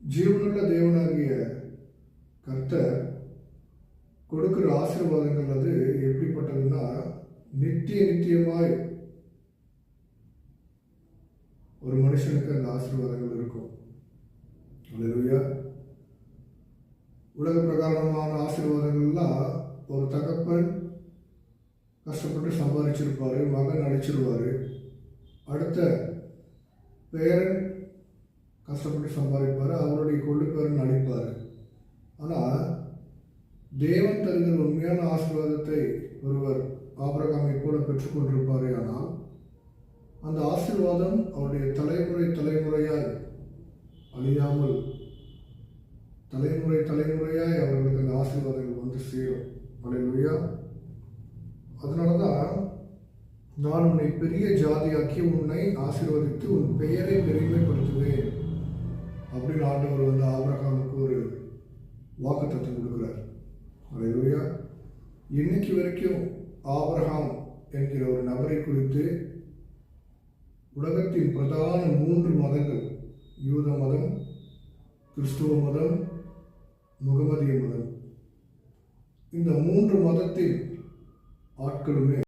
ஜீவனுள்ள தேவனாகிய கர்த்தர் கொடுக்கிற ஆசீர்வாதங்கள் அது எப்படிப்பட்டதுன்னா, நித்தியமாய் ஒரு மனுஷனுக்கு அந்த ஆசீர்வாதங்கள் இருக்கும். அல்லேலூயா. உலக பிரகாரமான ஆசீர்வாதங்கள்லாம் ஒரு தகப்பன் கஷ்டப்பட்டு சம்பாதிச்சிருப்பாரு, மகன் அடிச்சிருவாரு, அடுத்த பேரன் கஷ்டப்பட்டு சம்பாதிப்பார், அவருடைய கொள்ளு பேரன் அழிப்பார். ஆனால் தேவன் தருகிற உண்மையான ஆசீர்வாதத்தை ஒருவர் ஆபிரகாமை போல பெற்றுக்கொண்டிருப்பாரே, ஆனால் அந்த ஆசீர்வாதம் அவருடைய தலைமுறையாய் அழியாமல் தலைமுறையாய் அவர்களுக்கு அந்த ஆசீர்வாதங்கள் வந்து சேரும். அல்லேலூயா. அதனால தான் நான் உன்னை பெரிய ஜாதியாக்கி உன்னை ஆசீர்வதித்து உன் பெயரை பெருமைப்படுத்துவேன் அப்படின்னு ஆண்டவர் வந்து ஆபிரகாமுக்கு ஒரு வாக்குத்தத்தம் கொடுக்கிறார். அல்லேலூயா. இன்னைக்கு வரைக்கும் ஆபிரகாம் என்கிற ஒரு நபரை குறித்து உலகத்தின் பிரதான 3 மதங்கள், யூத மதம், கிறிஸ்துவ மதம், முகமதிய மதம், இந்த 3 மதத்தின் ஆட்களுமே